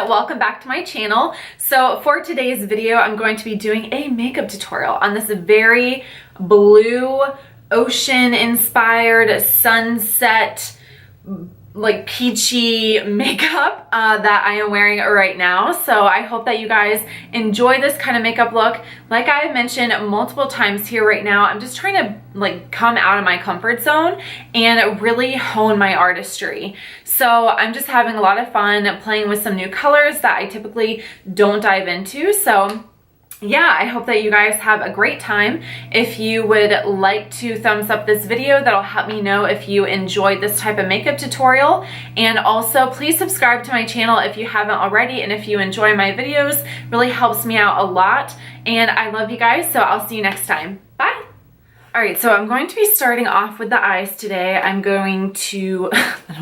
welcome back to my channel. So for today's video, I'm going to be doing a makeup tutorial on this very blue ocean inspired sunset like peachy makeup that I am wearing right now. So I hope that you guys enjoy this kind of makeup look. Like I mentioned multiple times here right now, I'm just trying to like come out of my comfort zone and really hone my artistry. So I'm just having a lot of fun playing with some new colors that I typically don't dive into. So yeah, I hope that you guys have a great time. If you would like to thumbs up this video, that'll help me know if you enjoyed this type of makeup tutorial. And also please subscribe to my channel if you haven't already, and if you enjoy my videos, really helps me out a lot. And I love you guys, so I'll see you next time. Bye. All right, so I'm going to be starting off with the eyes today. I'm going to, I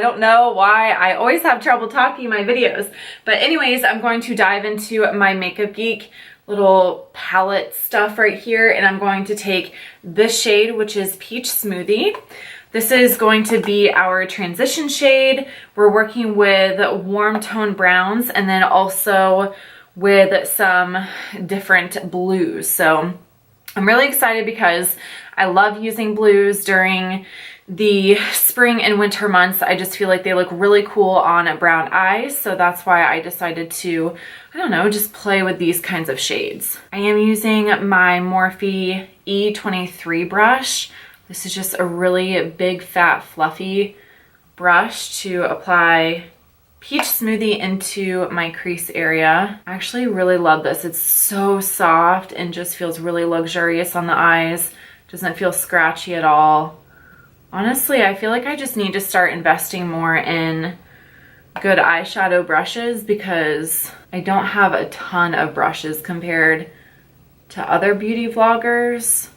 don't know why I always have trouble talking in my videos. But anyways, I'm going to dive into my Makeup Geek little palette stuff right here. And I'm going to take this shade, which is Peach Smoothie. This is going to be our transition shade. We're working with warm tone browns and then also with some different blues. So I'm really excited because I love using blues during the spring and winter months. I just feel like they look really cool on brown eyes. So that's why I decided to, I don't know, just play with these kinds of shades. I am using my Morphe E23 brush. This is just a really big, fat, fluffy brush to apply Peach Smoothie into my crease area. I actually really love this. It's so soft and just feels really luxurious on the eyes. Doesn't feel scratchy at all. Honestly, I feel like I just need to start investing more in good eyeshadow brushes because I don't have a ton of brushes compared to other beauty vloggers.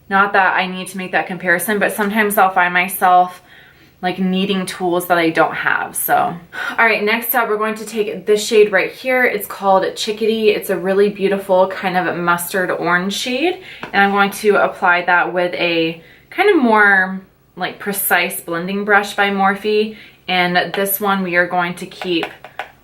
Not that I need to make that comparison, but sometimes I'll find myself like needing tools that I don't have. So, all right, next up, we're going to take this shade right here. It's called Chickadee. It's a really beautiful kind of mustard orange shade. And I'm going to apply that with a kind of more like precise blending brush by Morphe. And this one we are going to keep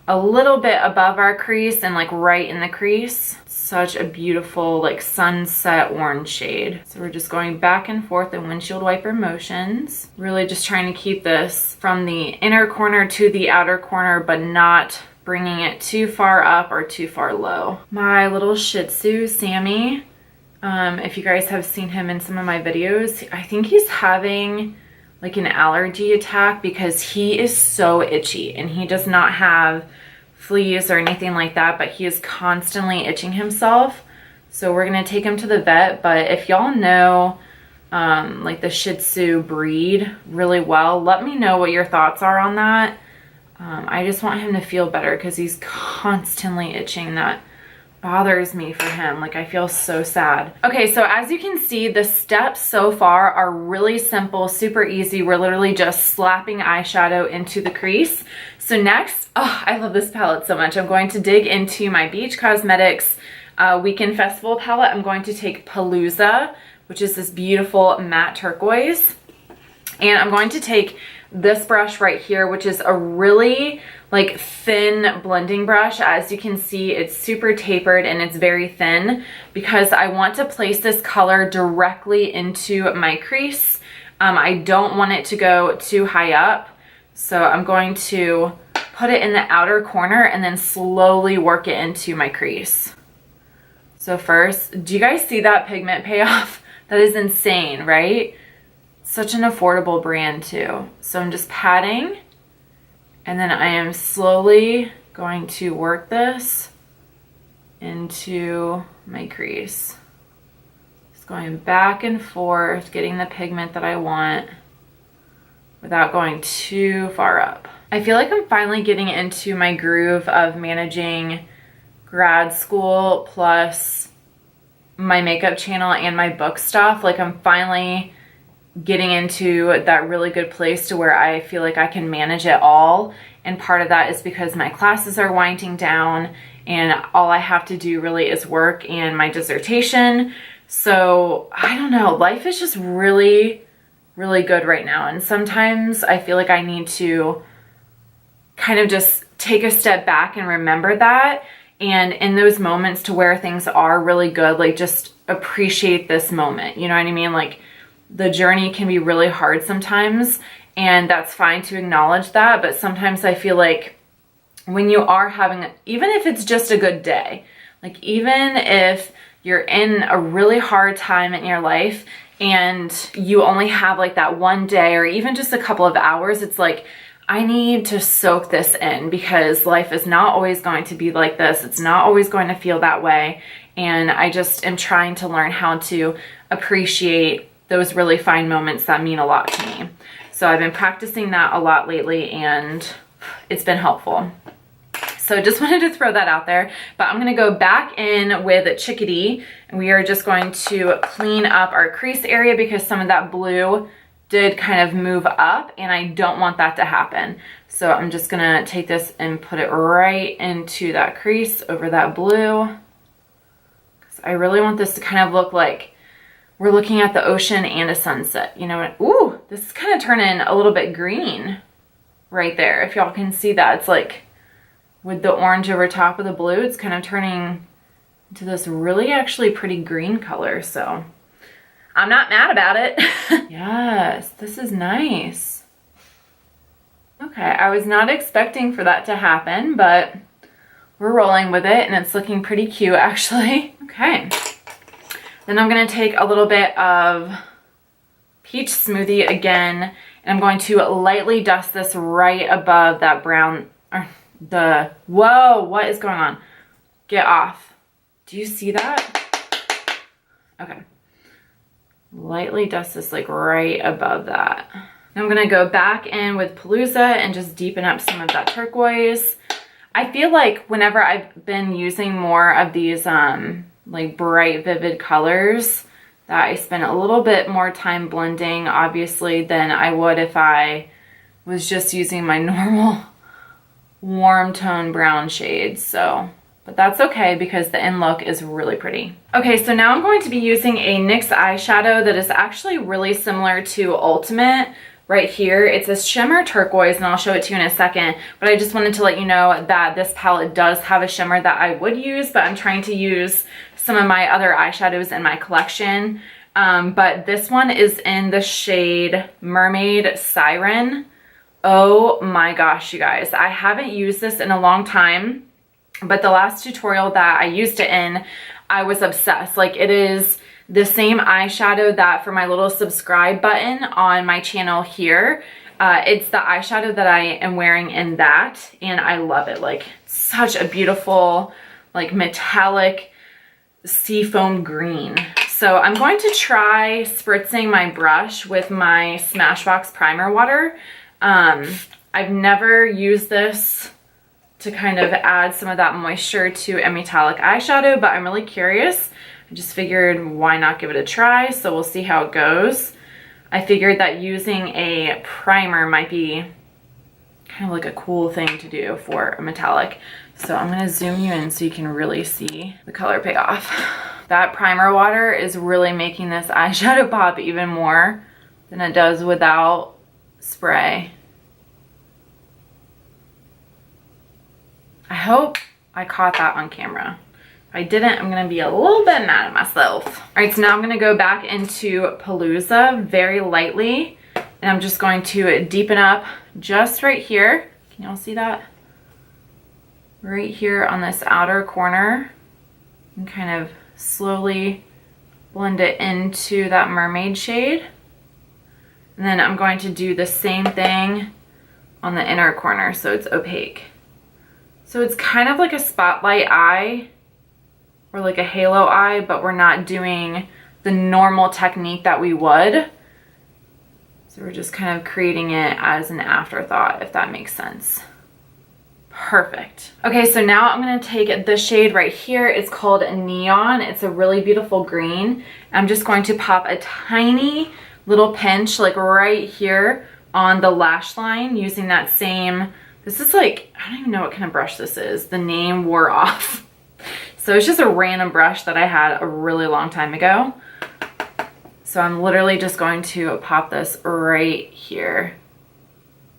a little bit above our crease and like right in the crease. Such a beautiful like sunset orange shade. So we're just going back and forth in windshield wiper motions. Really just trying to keep this from the inner corner to the outer corner, but not bringing it too far up or too far low. My little Shih Tzu, Sammy, if you guys have seen him in some of my videos, I think he's having like an allergy attack because he is so itchy, and he does not have fleas or anything like that, but he is constantly itching himself. So we're gonna take him to the vet. But if y'all know like the Shih Tzu breed really well, let me know what your thoughts are on that. I just want him to feel better because he's constantly itching. That bothers me for him. Like, I feel so sad. Okay, so as you can see, the steps so far are really simple, super easy. We're literally just slapping eyeshadow into the crease. So next, oh, I love this palette so much. I'm going to dig into my Beach Cosmetics Weekend Festival palette. I'm going to take Palooza, which is this beautiful matte turquoise. And I'm going to take this brush right here, which is a really like thin blending brush. As you can see, it's super tapered and it's very thin because I want to place this color directly into my crease. I don't want it to go too high up. So I'm going to put it in the outer corner and then slowly work it into my crease. So first, do you guys see that pigment payoff? That is insane, right? Such an affordable brand too. So I'm just patting, and then I am slowly going to work this into my crease. Just going back and forth, getting the pigment that I want without going too far up. I feel like I'm finally getting into my groove of managing grad school plus my makeup channel and my book stuff. Like, I'm finally getting into that really good place to where I feel like I can manage it all. And part of that is because my classes are winding down and all I have to do really is work and my dissertation. So I don't know, life is just really, really good right now. And sometimes I feel like I need to kind of just take a step back and remember that. And in those moments to where things are really good, like just appreciate this moment. You know what I mean? Like the journey can be really hard sometimes, and that's fine to acknowledge that. But sometimes I feel like when you are having, even if it's just a good day, like even if you're in a really hard time in your life and you only have like that one day or even just a couple of hours, it's like, I need to soak this in because life is not always going to be like this. It's not always going to feel that way. And I just am trying to learn how to appreciate those really fine moments that mean a lot to me. So I've been practicing that a lot lately and it's been helpful. So just wanted to throw that out there, but I'm gonna go back in with Chickadee and we are just going to clean up our crease area because some of that blue did kind of move up and I don't want that to happen. So I'm just gonna take this and put it right into that crease over that blue. Because I really want this to kind of look like we're looking at the ocean and a sunset. You know what? Ooh, this is kind of turning a little bit green right there. If y'all can see that, it's like with the orange over top of the blue, it's kind of turning into this really actually pretty green color. So I'm not mad about it. Yes, this is nice. Okay, I was not expecting for that to happen, but we're rolling with it and it's looking pretty cute actually. Okay, then I'm gonna take a little bit of peach smoothie again and I'm going to lightly dust this right above that brown, or whoa, what is going on? Get off. Do you see that? Okay. Lightly dust this like right above that. Now I'm gonna go back in with Palooza and just deepen up some of that turquoise. I feel like whenever I've been using more of these like bright vivid colors that I spend a little bit more time blending obviously than I would if I was just using my normal warm tone brown shades. So but that's okay because the end look is really pretty. Okay, so now I'm going to be using a NYX eyeshadow that is actually really similar to Ultimate right here. It's a shimmer turquoise and I'll show it to you in a second, but I just wanted to let you know that this palette does have a shimmer that I would use, but I'm trying to use some of my other eyeshadows in my collection. But this one is in the shade Mermaid Siren. Oh my gosh, you guys. I haven't used this in a long time. But the last tutorial that I used it in, I was obsessed. Like it is the same eyeshadow that for my little subscribe button on my channel here. It's the eyeshadow that I am wearing in that and I love it. Like such a beautiful like metallic seafoam green. So I'm going to try spritzing my brush with my Smashbox primer water. I've never used this to kind of add some of that moisture to a metallic eyeshadow, but I'm really curious. I just figured why not give it a try, so we'll see how it goes. I figured that using a primer might be kind of like a cool thing to do for a metallic. So I'm gonna zoom you in so you can really see the color pay off. That primer water is really making this eyeshadow pop even more than it does without spray. I hope I caught that on camera. If I didn't, I'm gonna be a little bit mad at myself. All right, so now I'm gonna go back into Palooza very lightly, and I'm just going to deepen up just right here. Can y'all see that? Right here on this outer corner, and kind of slowly blend it into that mermaid shade. And then I'm going to do the same thing on the inner corner so it's opaque. So it's kind of like a spotlight eye or like a halo eye, but we're not doing the normal technique that we would. So we're just kind of creating it as an afterthought, if that makes sense. Perfect. Okay, so now I'm gonna take this shade right here. It's called Neon. It's a really beautiful green. I'm just going to pop a tiny little pinch like right here on the lash line using that same, this is like, I don't even know what kind of brush this is. The name wore off. So it's just a random brush that I had a really long time ago. So I'm literally just going to pop this right here,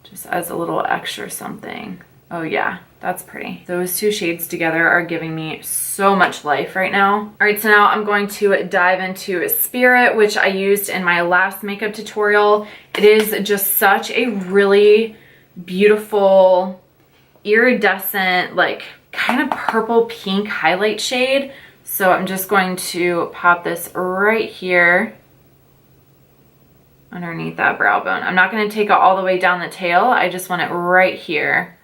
just as a little extra something. Oh yeah, that's pretty. Those two shades together are giving me so much life right now. All right, so now I'm going to dive into Spirit, which I used in my last makeup tutorial. It is just such a really beautiful, iridescent, like kind of purple pink highlight shade. So I'm just going to pop this right here underneath that brow bone. I'm not going to take it all the way down the tail. I just want it right here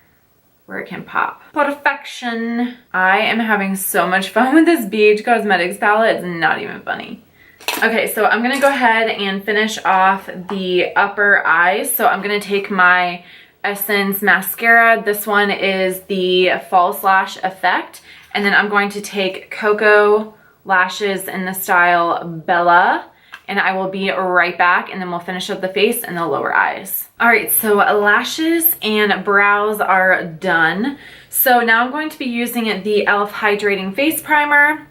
where it can pop. Perfection. I am having so much fun with this BH Cosmetics palette. It's not even funny. Okay, so I'm gonna go ahead and finish off the upper eyes. So I'm gonna take my Essence mascara. This one is the False Lash Effect. And then I'm going to take Cocoa lashes in the style Bella. And I will be right back, and then we'll finish up the face and the lower eyes. All right, so lashes and brows are done. So now I'm going to be using the e.l.f. Hydrating Face Primer.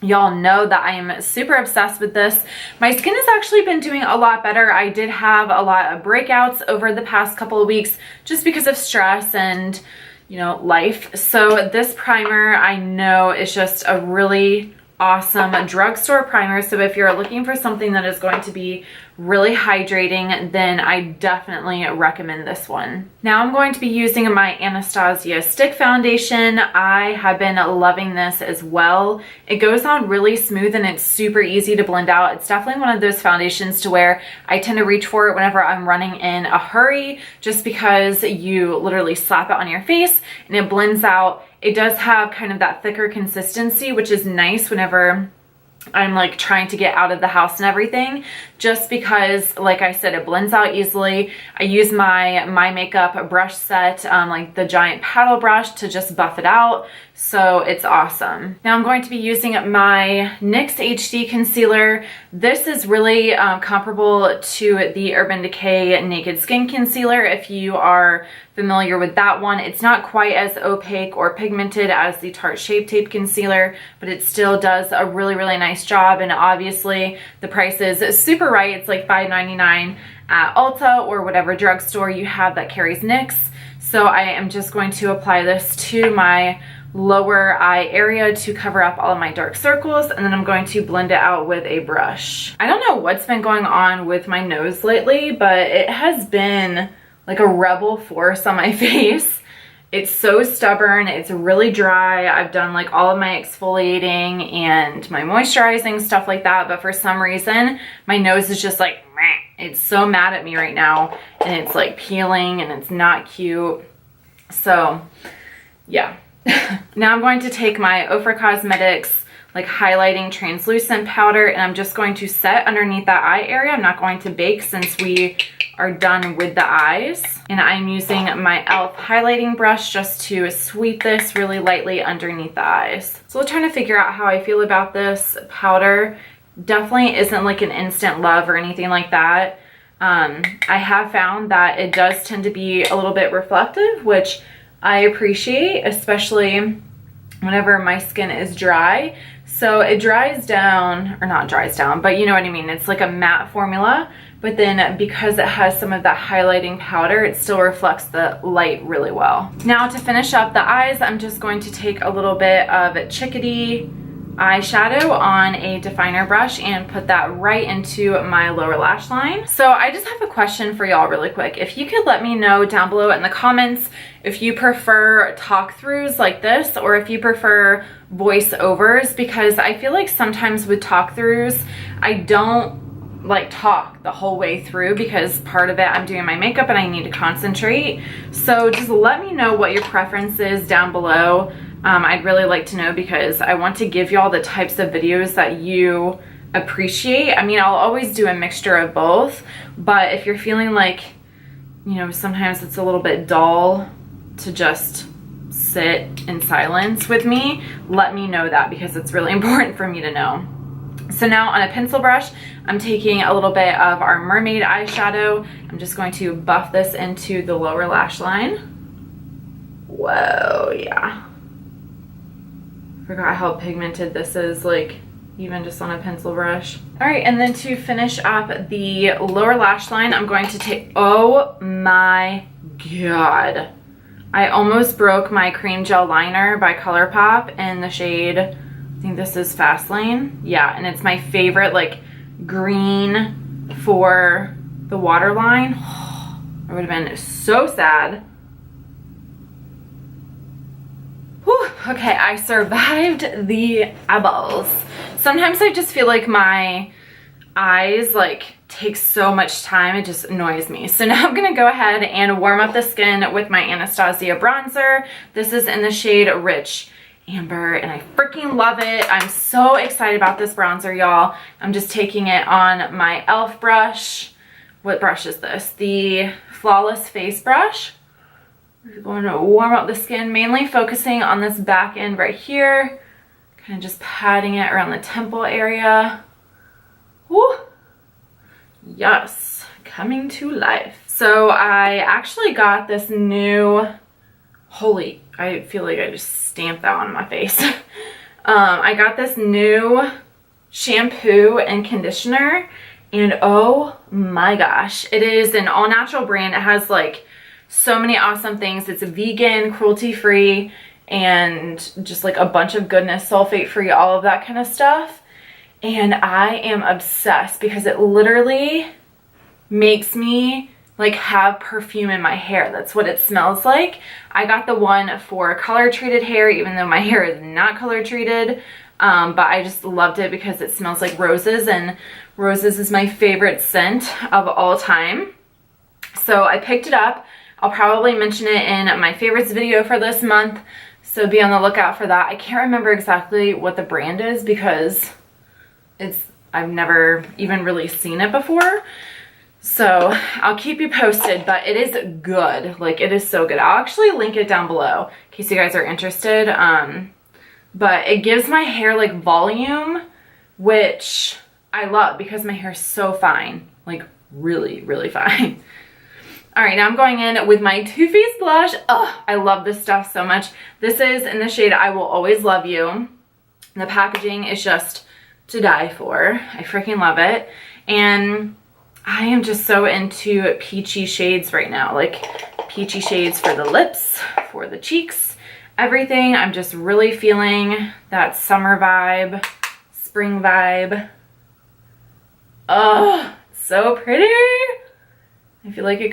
Y'all know that I am super obsessed with this. My skin has actually been doing a lot better. I did have a lot of breakouts over the past couple of weeks just because of stress and, you know, life. So this primer I know is just a really awesome drugstore primer. So if you're looking for something that is going to be really hydrating, then I definitely recommend this one. Now I'm going to be using my Anastasia stick foundation. I have been loving this as well. It goes on really smooth and it's super easy to blend out. It's definitely one of those foundations to where I tend to reach for it whenever I'm running in a hurry, just because you literally slap it on your face and it blends out. It does have kind of that thicker consistency, which is nice whenever I'm like trying to get out of the house and everything, just because, like I said, it blends out easily. I use my Makeup brush set, like the giant paddle brush, to just buff it out. So it's awesome. Now I'm going to be using my NYX HD concealer. This is really comparable to the Urban Decay Naked Skin Concealer. If you are familiar with that one, it's not quite as opaque or pigmented as the Tarte Shape Tape Concealer, but it still does a really, really nice job. And obviously the price is super right. It's like $5.99 at Ulta or whatever drugstore you have that carries NYX. So I am just going to apply this to my lower eye area to cover up all of my dark circles, and then I'm going to blend it out with a brush. I don't know what's been going on with my nose lately, but it has been like a rebel force on my face. It's so stubborn. It's really dry. I've done like all of my exfoliating and my moisturizing, stuff like that, but for some reason my nose is just like meh. It's so mad at me right now, and it's like peeling and it's not cute. So yeah. Now I'm going to take my Ofra Cosmetics like highlighting translucent powder, and I'm just going to set underneath that eye area. I'm not going to bake since we are done with the eyes. And I'm using my e.l.f. highlighting brush just to sweep this really lightly underneath the eyes. So we're trying to figure out how I feel about this powder. Definitely isn't like an instant love or anything like that. I have found that it does tend to be a little bit reflective, which I appreciate, especially whenever my skin is dry. So it dries down, or not dries down, but you know what I mean. It's like a matte formula, but then because it has some of that highlighting powder, it still reflects the light really well. Now to finish up the eyes, I'm just going to take a little bit of Chickadee eyeshadow on a definer brush and put that right into my lower lash line. So I just have a question for y'all really quick. If you could let me know down below in the comments if you prefer talk throughs like this or if you prefer voiceovers, because I feel like sometimes with talk throughs I don't like talk the whole way through because part of it I'm doing my makeup and I need to concentrate. So just let me know what your preference is down below. I'd really like to know because I want to give y'all the types of videos that you appreciate. I mean, I'll always do a mixture of both, but if you're feeling like, you know, sometimes it's a little bit dull to just sit in silence with me, let me know that because it's really important for me to know. So now on a pencil brush, I'm taking a little bit of our Mermaid eyeshadow. I'm just going to buff this into the lower lash line. Whoa, yeah. Forgot how pigmented this is, like even just on a pencil brush. All right, and then to finish up the lower lash line, I'm going to take, oh my God. I almost broke my cream gel liner by ColourPop in the shade, I think this is Fast Lane. Yeah, and it's my favorite, like, green for the waterline. I would have been so sad. Whew, okay, I survived the eyeballs. Sometimes I just feel like my eyes like take so much time, it just annoys me. So now I'm gonna go ahead and warm up the skin with my Anastasia bronzer. This is in the shade Rich Amber and I freaking love it. I'm so excited about this bronzer, y'all. I'm just taking it on my e.l.f. brush. What brush is this? The Flawless Face brush. We're going to warm up the skin, mainly focusing on this back end right here. Kind of just patting it around the temple area. Woo! Yes, coming to life. So I actually got this new, holy, I feel like I just stamped that on my face. I got this new shampoo and conditioner and oh my gosh, it is an all natural brand. It has like so many awesome things. It's vegan, cruelty free, and just like a bunch of goodness, sulfate free, all of that kind of stuff. And I am obsessed because it literally makes me like have perfume in my hair. That's what it smells like. I got the one for color treated hair, even though my hair is not color treated. But I just loved it because it smells like roses, and roses is my favorite scent of all time. So I picked it up. I'll probably mention it in my favorites video for this month. So be on the lookout for that. I can't remember exactly what the brand is because I've never even really seen it before. So I'll keep you posted, but it is good. Like, it is so good. I'll actually link it down below in case you guys are interested. But it gives my hair like volume, which I love because my hair is so fine, like really, really fine. All right, now I'm going in with my Too Faced blush. Oh, I love this stuff so much. This is in the shade I Will Always Love You. The packaging is just to die for. I freaking love it. And I am just so into peachy shades right now, like peachy shades for the lips, for the cheeks, everything. I'm just really feeling that summer vibe, spring vibe. Oh, so pretty. I feel like it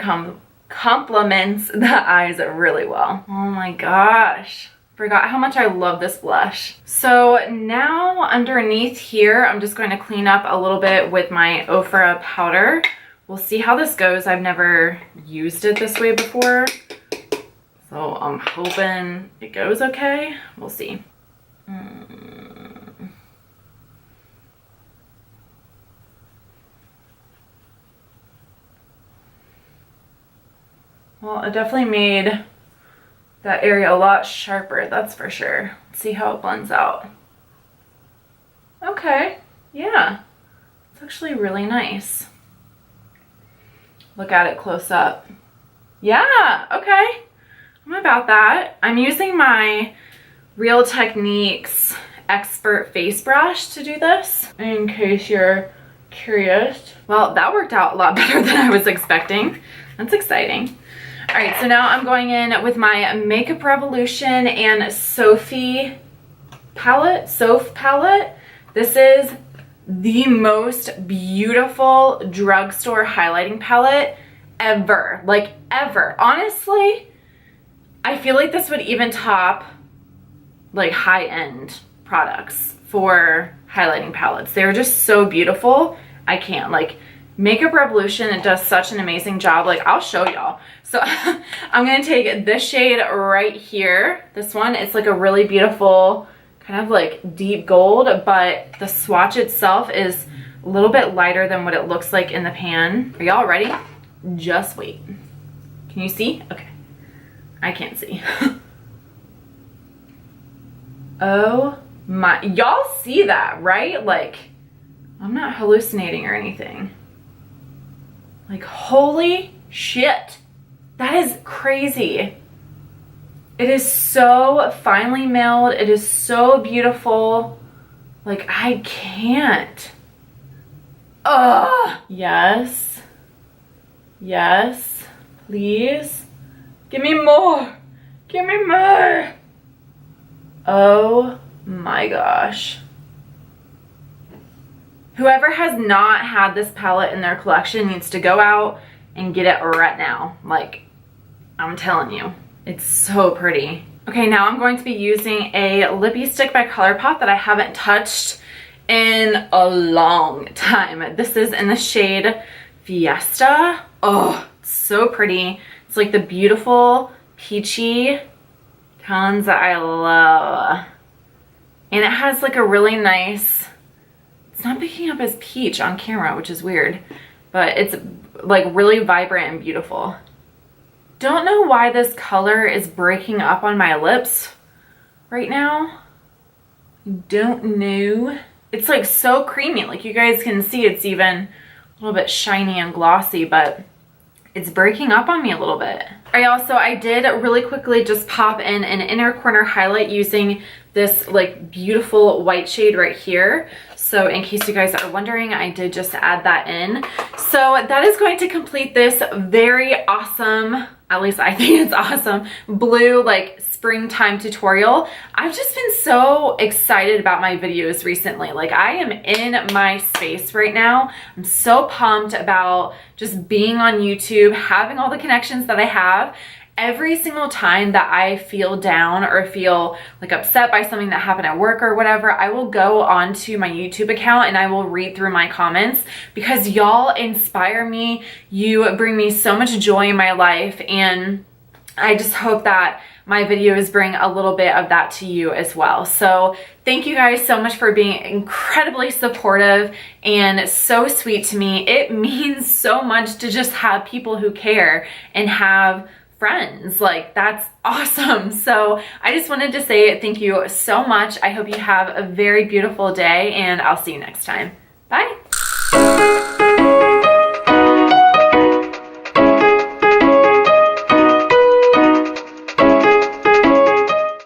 complements the eyes really well. Oh my gosh. Forgot how much I love this blush. So now underneath here, I'm just going to clean up a little bit with my Ofra powder. We'll see how this goes. I've never used it this way before, so I'm hoping it goes okay. We'll see. Well, it definitely made that area a lot sharper, that's for sure. Let's see how it blends out. Okay, yeah, it's actually really nice. Look at it close up. Yeah, okay, I'm about that. I'm using my Real Techniques Expert Face Brush to do this, in case you're curious. Well, that worked out a lot better than I was expecting. That's exciting. All right, so now I'm going in with my Makeup Revolution and Soph palette. This is the most beautiful drugstore highlighting palette ever, like ever. Honestly, I feel like this would even top like high-end products for highlighting palettes. They're just so beautiful. I can't, like, Makeup Revolution, it does such an amazing job. Like, I'll show y'all. So I'm gonna take this shade right here. This one, it's like a really beautiful kind of like deep gold, but the swatch itself is a little bit lighter than what it looks like in the pan. Are y'all ready? Just wait. Can you see? Okay. I can't see. Oh my, y'all see that, right? Like, I'm not hallucinating or anything. Like, holy shit. That is crazy. It is so finely milled. It is so beautiful. Like, I can't. Ugh. Yes. Yes. Please. Give me more. Give me more. Oh my gosh. Whoever has not had this palette in their collection needs to go out and get it right now. Like, I'm telling you, it's so pretty. Okay, now I'm going to be using a lippy stick by ColourPop that I haven't touched in a long time. This is in the shade Fiesta. Oh, it's so pretty. It's like the beautiful peachy tones that I love. And it has like a really nice, it's not picking up as peach on camera, which is weird, but it's like really vibrant and beautiful. Don't know why this color is breaking up on my lips right now. Don't know. It's like so creamy. Like you guys can see, it's even a little bit shiny and glossy, but it's breaking up on me a little bit. I did really quickly just pop in an inner corner highlight using this like beautiful white shade right here. So in case you guys are wondering, I did just add that in. So that is going to complete this very awesome, at least I think it's awesome, blue like springtime tutorial. I've just been so excited about my videos recently. Like I am in my space right now. I'm so pumped about just being on YouTube, having all the connections that I have. Every single time that I feel down or feel like upset by something that happened at work or whatever, I will go onto my YouTube account and I will read through my comments because y'all inspire me. You bring me so much joy in my life, and I just hope that my videos bring a little bit of that to you as well. So thank you guys so much for being incredibly supportive and so sweet to me. It means so much to just have people who care and have friends. Like, that's awesome. So I just wanted to say thank you so much. I hope you have a very beautiful day, and I'll see you next time. Bye.